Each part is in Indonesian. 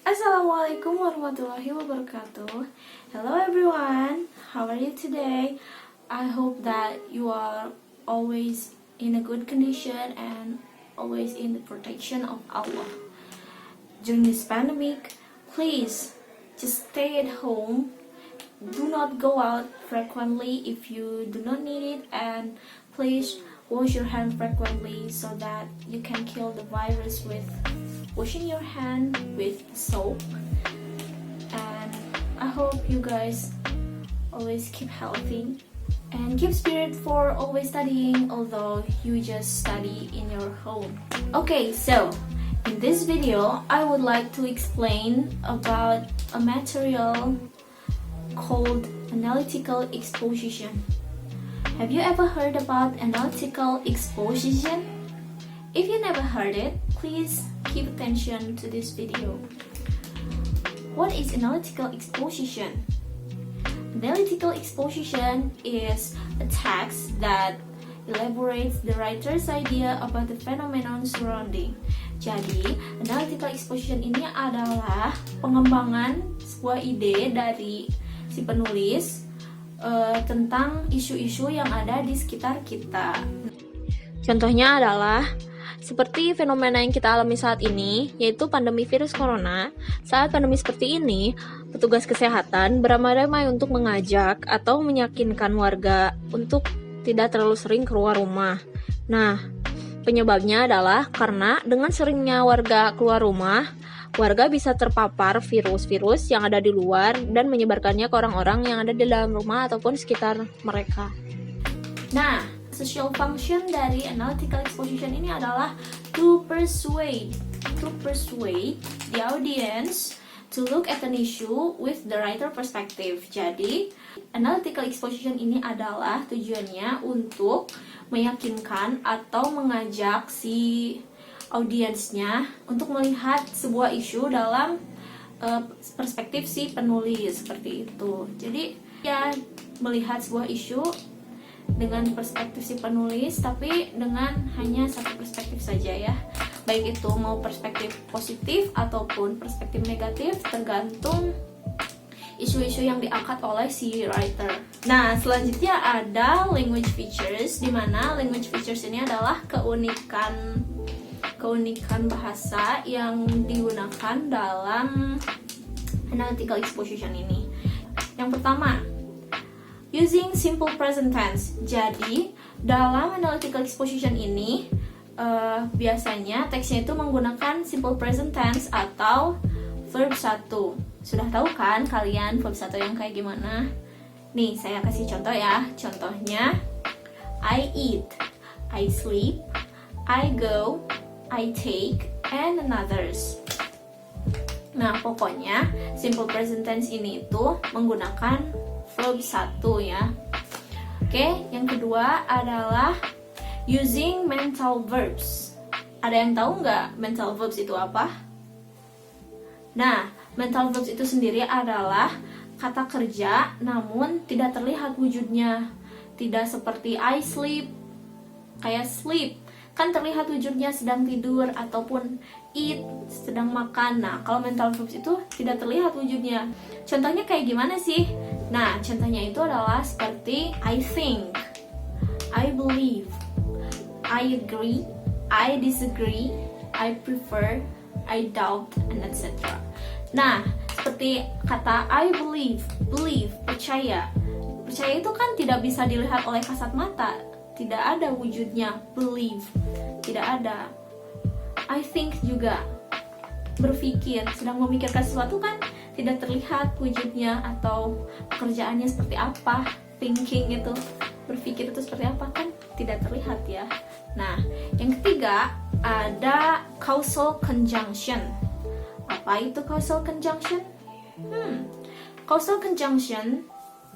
Assalamualaikum warahmatullahi wabarakatuh. Hello everyone, how are you today? I hope that you are always in a good condition and always in the protection of Allah. During this pandemic, please just stay at home. Do not go out frequently if you do not need it, and please wash your hands frequently so that you can kill the virus with washing your hand with soap. And I hope you guys always keep healthy and keep spirit for always studying, although you just study in your home. Okay, so in this video I would like to explain about a material called analytical exposition. Have you ever heard about analytical exposition? If you never heard it, please keep attention to this video. What is analytical exposition? Analytical exposition is a text that elaborates the writer's idea about the phenomenon surrounding. Jadi, analytical exposition ini adalah pengembangan sebuah ide dari si penulis tentang isu-isu yang ada di sekitar kita. Contohnya adalah seperti fenomena yang kita alami saat ini, yaitu pandemi virus corona. Saat pandemi seperti ini, petugas kesehatan beramai-ramai untuk mengajak atau meyakinkan warga untuk tidak terlalu sering keluar rumah. Nah, penyebabnya adalah karena dengan seringnya warga keluar rumah, warga bisa terpapar virus-virus yang ada di luar dan menyebarkannya ke orang-orang yang ada di dalam rumah ataupun sekitar mereka. Nah, social function dari analytical exposition ini adalah to persuade the audience to look at an issue with the writer perspective. Jadi, analytical exposition ini adalah tujuannya untuk meyakinkan atau mengajak si audiensnya untuk melihat sebuah isu dalam perspektif si penulis, seperti itu. Jadi, ya melihat sebuah isu dengan perspektif si penulis, tapi dengan hanya satu perspektif saja ya. Baik itu mau perspektif positif ataupun perspektif negatif, tergantung isu-isu yang diangkat oleh si writer. Nah, selanjutnya ada language features, di mana language features ini adalah keunikan bahasa yang digunakan dalam analytical exposition ini. Yang pertama, using simple present tense. Jadi, dalam analytical exposition ini biasanya teksnya itu menggunakan simple present tense atau verb 1. Sudah tahu kan kalian verb 1 yang kayak gimana? Nih, saya kasih contoh ya. Contohnya, I eat, I sleep, I go, I take, and others. Nah, pokoknya simple present tense ini itu menggunakan verb 1 ya. Oke, yang kedua adalah using mental verbs. Ada yang tahu nggak mental verbs itu apa? Nah, mental verbs itu sendiri adalah kata kerja namun tidak terlihat wujudnya. Tidak seperti I sleep, kayak sleep kan terlihat wujudnya sedang tidur, ataupun eat sedang makan. Nah, kalau mental verbs itu tidak terlihat wujudnya. Contohnya kayak gimana sih? Nah, contohnya itu adalah seperti I think, I believe, I agree, I disagree, I prefer, I doubt, and etc. Nah, seperti kata I believe, percaya. Percaya itu kan tidak bisa dilihat oleh kasat mata. Tidak ada wujudnya, believe, tidak ada. I think juga, berpikir, sedang memikirkan sesuatu kan tidak terlihat wujudnya atau pekerjaannya seperti apa. Thinking itu, berpikir itu seperti apa kan tidak terlihat ya. Nah, yang ketiga ada causal conjunction. Apa itu causal conjunction? Causal conjunction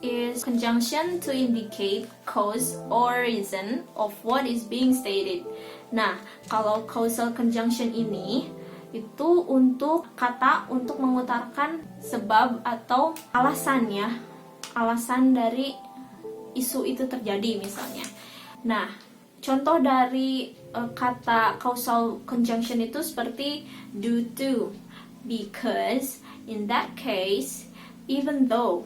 is conjunction to indicate cause or reason of what is being stated. Nah, kalau causal conjunction ini itu untuk kata untuk mengutarakan sebab atau alasan ya, alasan dari isu itu terjadi misalnya. Nah, contoh dari kata causal conjunction itu seperti due to. because in that case, even though,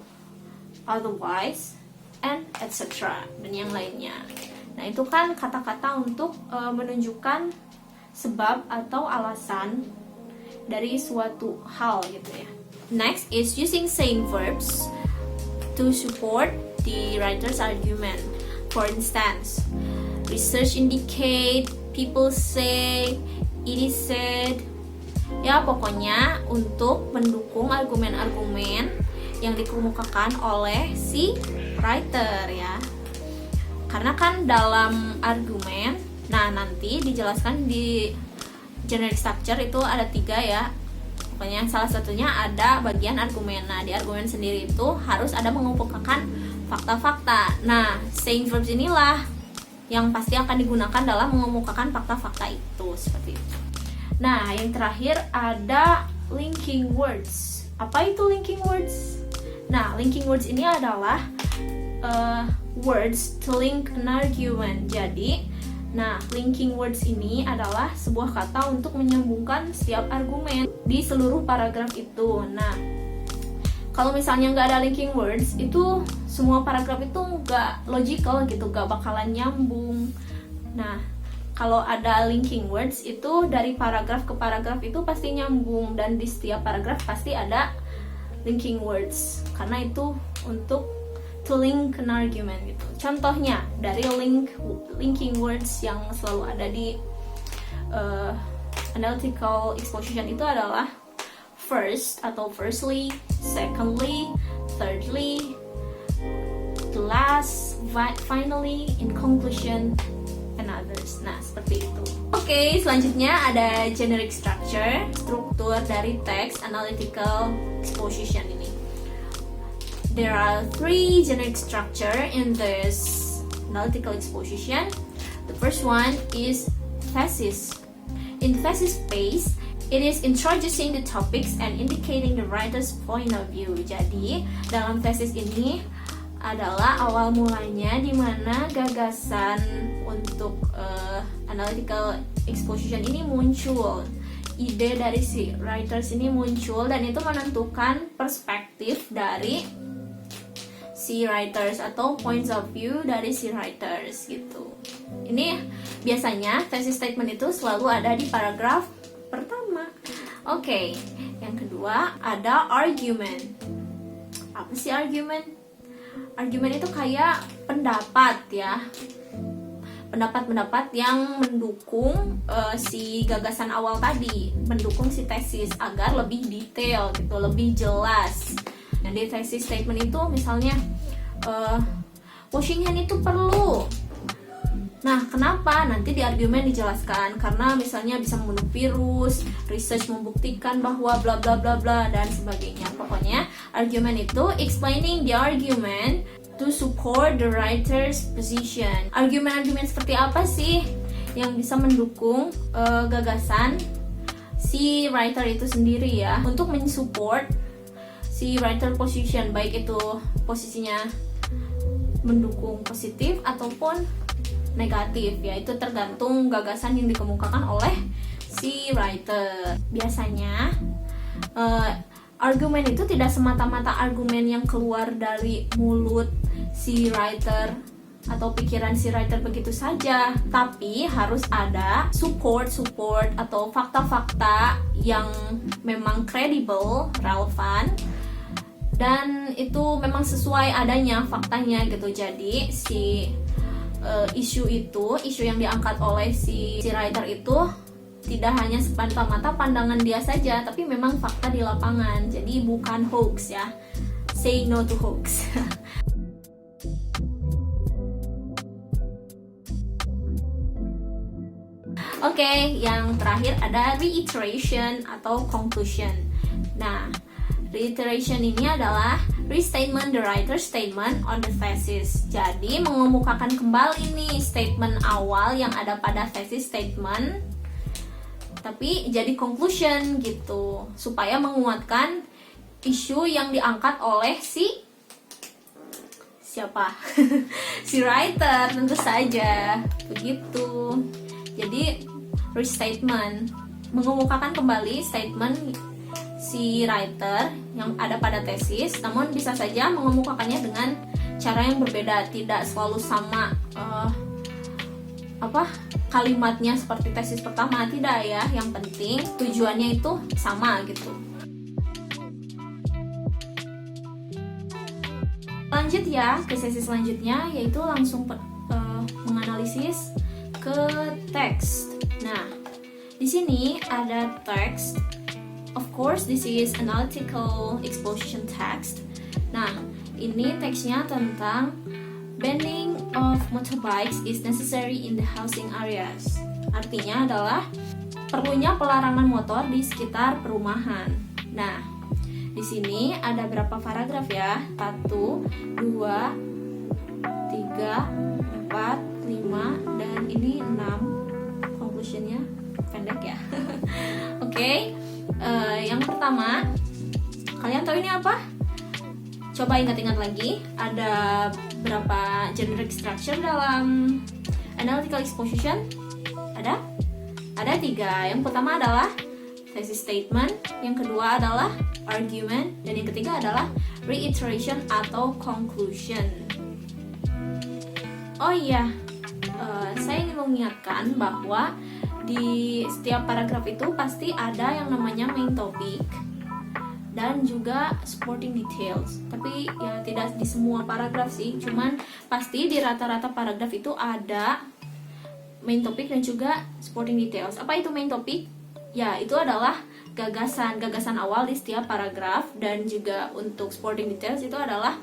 otherwise, and etc. dan yang lainnya. Nah, itu kan kata-kata untuk menunjukkan sebab atau alasan dari suatu hal gitu ya. Next is using same verbs to support the writer's argument. For instance, research indicate, people say, it is said. Ya, pokoknya untuk mendukung argumen-argumen yang dikemukakan oleh si writer ya. Karena kan dalam argumen, nah nanti dijelaskan di generic structure itu ada 3 ya. Pokoknya salah satunya ada bagian argumen. Nah, di argumen sendiri itu harus ada mengemukakan fakta-fakta. Nah, saying verbs inilah yang pasti akan digunakan dalam mengemukakan fakta-fakta itu, seperti itu. Nah, yang terakhir ada linking words. Apa itu linking words? Nah, linking words ini adalah words to link an argument. Jadi, nah, linking words ini adalah sebuah kata untuk menyambungkan setiap argumen di seluruh paragraf itu. Nah, kalau misalnya nggak ada linking words, itu semua paragraf itu nggak logical gitu, nggak bakalan nyambung. Nah, kalau ada linking words itu dari paragraf ke paragraf itu pasti nyambung, dan di setiap paragraf pasti ada linking words karena itu untuk to link an argument gitu. Contohnya dari linking words yang selalu ada di analytical exposition itu adalah first atau firstly, secondly, thirdly, the last, finally, in conclusion, and others. Nah, seperti itu. Oke, selanjutnya ada generic structure, struktur dari teks analytical exposition ini. There are 3 generic structure in this analytical exposition. The first one is thesis. In thesis phase, it is introducing the topics and indicating the writer's point of view. Jadi, dalam thesis ini adalah awal mulanya di mana gagasan untuk analytical exposition ini muncul. Ide dari si writers ini muncul dan itu menentukan perspektif dari si writers atau points of view dari si writers gitu. Ini biasanya thesis statement itu selalu ada di paragraf pertama. Oke, yang kedua ada argument. Apa sih argument? Argumen itu kayak pendapat ya, pendapat-pendapat yang mendukung si gagasan awal tadi, mendukung si tesis agar lebih detail gitu, lebih jelas. Nah, di tesis statement itu misalnya washing hand itu perlu. Nah, kenapa? Nanti di argumen dijelaskan karena misalnya bisa membunuh virus, research membuktikan bahwa bla bla bla bla dan sebagainya. Pokoknya argumen itu explaining the argument to support the writer's position. Argumen-argumen seperti apa sih yang bisa mendukung gagasan si writer itu sendiri ya, untuk mensupport si writer position, baik itu posisinya mendukung positif ataupun negatif ya, itu tergantung gagasan yang dikemukakan oleh si writer. Biasanya argumen itu tidak semata-mata argumen yang keluar dari mulut si writer atau pikiran si writer begitu saja, tapi harus ada support atau fakta-fakta yang memang kredibel, relevan, dan itu memang sesuai adanya faktanya gitu. Jadi si isu yang diangkat oleh si writer itu tidak hanya semata-mata pandangan dia saja, tapi memang fakta di lapangan. Jadi bukan hoax ya. Say no to hoax. Oke, yang terakhir ada reiteration atau conclusion. Nah, reiteration ini adalah restatement the writer's statement on the thesis. Jadi mengemukakan kembali nih statement awal yang ada pada thesis statement, tapi jadi conclusion gitu, supaya menguatkan isu yang diangkat oleh siapa? Si writer tentu saja. Begitu. Jadi restatement mengemukakan kembali statement si writer yang ada pada tesis, namun bisa saja mengemukakannya dengan cara yang berbeda, tidak selalu sama kalimatnya seperti tesis pertama, tidak ya. Yang penting tujuannya itu sama gitu. Lanjut ya ke sesi selanjutnya, yaitu langsung menganalisis ke teks. Nah, di sini ada text. Of course, this is analytical exposition text. Nah, ini teksnya tentang banning of motorbikes is necessary in the housing areas. Artinya adalah perlunya pelarangan motor di sekitar perumahan. Nah, di sini ada berapa paragraf ya? 1, 2, 3, 4, 5, dan ini 6. Conclusionnya pendek ya. Oke. Yang pertama, kalian tahu ini apa? Coba ingat-ingat lagi. Ada berapa generic structure dalam analytical exposition? Ada 3. Yang pertama adalah thesis statement, yang kedua adalah argument, dan yang ketiga adalah reiteration atau conclusion. Oh iya, saya ingin mengingatkan bahwa di setiap paragraf itu pasti ada yang namanya main topic dan juga supporting details. Tapi ya tidak di semua paragraf sih, cuman pasti di rata-rata paragraf itu ada main topic dan juga supporting details. Apa itu main topic? Ya, itu adalah gagasan awal di setiap paragraf, dan juga untuk supporting details itu adalah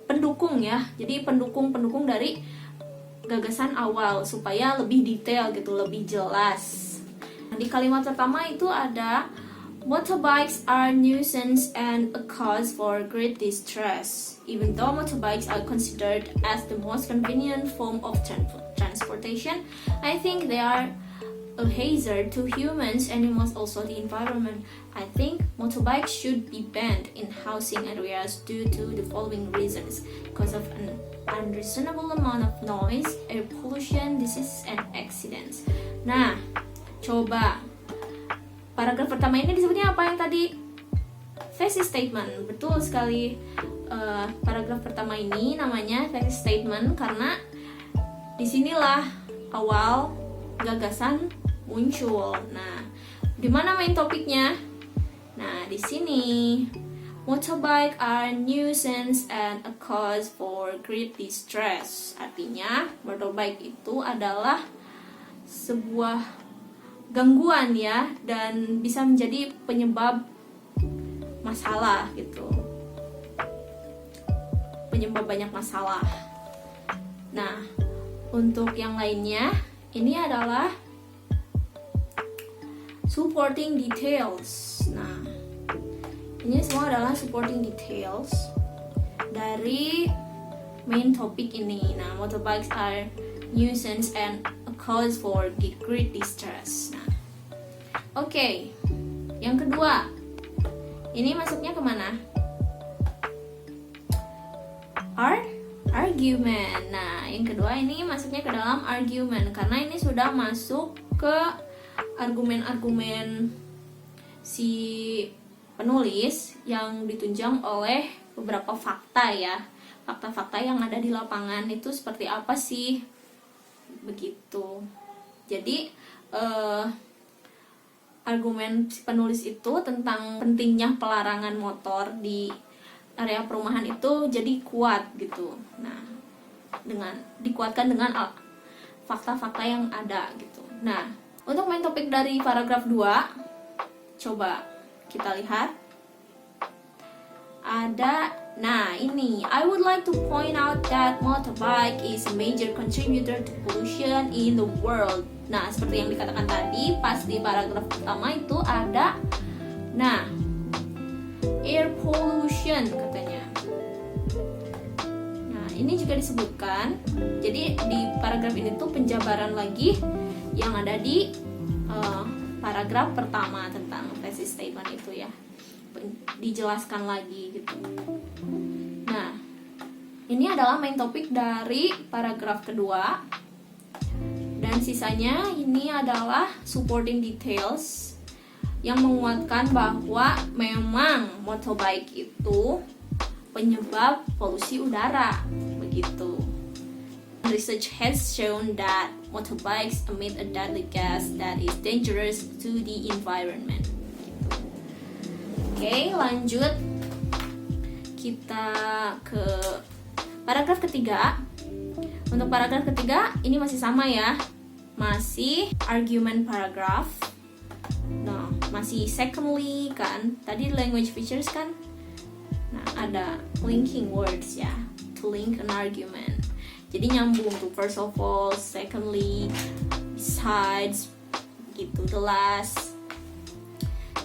pendukung ya. Jadi pendukung dari gagasan awal supaya lebih detail gitu, lebih jelas. Di kalimat pertama itu ada motorbikes are nuisance and a cause for great distress. Even though motorbikes are considered as the most convenient form of transportation, I think they are a hazard to humans, animals, also the environment. I think motorbikes should be banned in housing areas due to the following reasons: because of an unreasonable amount of noise, air pollution, disease, and accidents. Nah, coba paragraf pertama ini disebutnya apa yang tadi? Thesis statement. Betul sekali. Paragraf pertama ini namanya thesis statement karena disinilah awal gagasan muncul. Nah, di mana main topiknya? Nah, di sini motorbike are nuisance and a cause for great distress. Artinya, motorbike itu adalah sebuah gangguan ya, dan bisa menjadi penyebab masalah gitu. Penyebab banyak masalah. Nah, untuk yang lainnya, ini adalah supporting details. Nah, ini semua adalah supporting details dari main topic ini. Nah, motorbikes are nuisance and a cause for great distress. Nah, oke. Yang kedua, ini masuknya kemana? Argument. Nah, yang kedua ini masuknya ke dalam argument karena ini sudah masuk ke argumen-argumen si penulis yang ditunjang oleh beberapa fakta ya. Fakta-fakta yang ada di lapangan itu seperti apa sih? Begitu. Jadi argumen si penulis itu tentang pentingnya pelarangan motor di area perumahan itu jadi kuat gitu. Nah, dikuatkan dengan fakta-fakta yang ada gitu. Nah, untuk main topik dari paragraf 2, coba kita lihat. Nah ini, I would like to point out that motorbike is a major contributor to pollution in the world. Nah, seperti yang dikatakan tadi, pas di paragraf pertama itu ada, nah, air pollution katanya. Nah, ini juga disebutkan. Jadi di paragraf ini tuh penjabaran lagi yang ada di paragraf pertama tentang thesis statement itu ya. Dijelaskan lagi gitu. Nah, ini adalah main topik dari paragraf kedua, dan sisanya ini adalah supporting details yang menguatkan bahwa memang motorbike itu penyebab polusi udara, begitu. Research has shown that motorbikes emit a deadly gas that is dangerous to the environment. Oke, lanjut kita ke paragraf ketiga. Untuk paragraf ketiga ini masih sama ya, masih argument paragraph. Nah, masih secondly kan, tadi language features kan. Nah, ada linking words ya, to link an argument. Jadi nyambung tuh, first of all, secondly, besides, gitu, the last.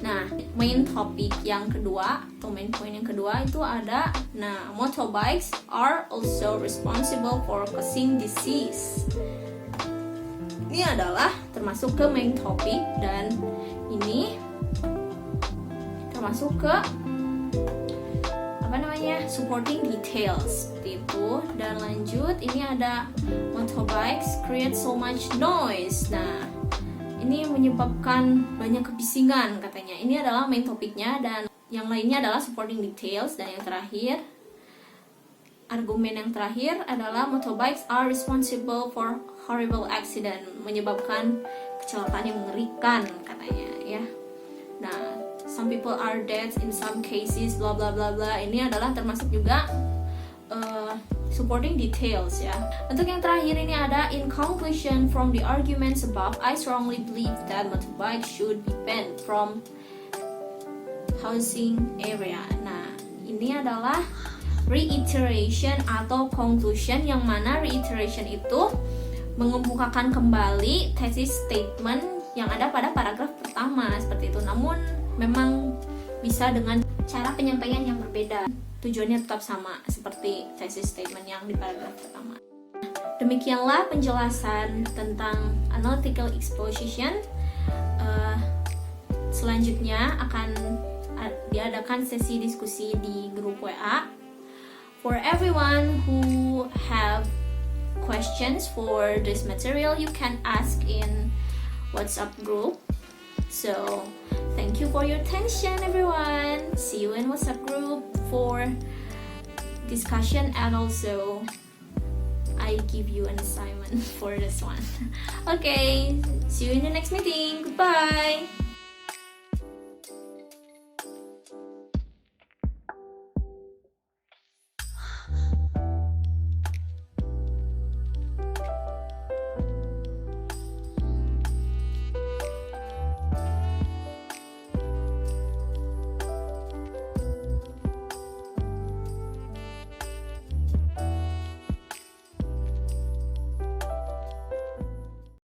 Nah, main topik yang kedua atau main point yang kedua itu ada, nah, motorbikes are also responsible for causing disease. Ini adalah termasuk ke main topik dan ini termasuk ke supporting details seperti itu. Dan lanjut, ini ada motorbikes create so much noise. Nah, ini menyebabkan banyak kebisingan katanya. Ini adalah main topiknya dan yang lainnya adalah supporting details. Dan yang terakhir, argumen yang terakhir adalah motorbikes are responsible for horrible accident, menyebabkan kecelakaan yang mengerikan katanya ya. Nah, some people are dead in some cases, bla bla bla bla. Ini adalah termasuk juga supporting details ya. Untuk yang terakhir ini ada, in conclusion from the arguments above, I strongly believe that motorbikes should be banned from housing area. Nah, ini adalah reiteration atau conclusion, yang mana reiteration itu mengemukakan kembali thesis statement yang ada pada paragraf pertama seperti itu. Namun memang bisa dengan cara penyampaian yang berbeda. Tujuannya tetap sama seperti thesis statement yang di paragraf pertama. Demikianlah penjelasan tentang analytical exposition. Selanjutnya akan diadakan sesi diskusi di grup WA. For everyone who have questions for this material, you can ask in WhatsApp group. So, thank you for your attention, everyone. See you in WhatsApp group for discussion, and also I give you an assignment for this one. Okay, see you in the next meeting. Goodbye.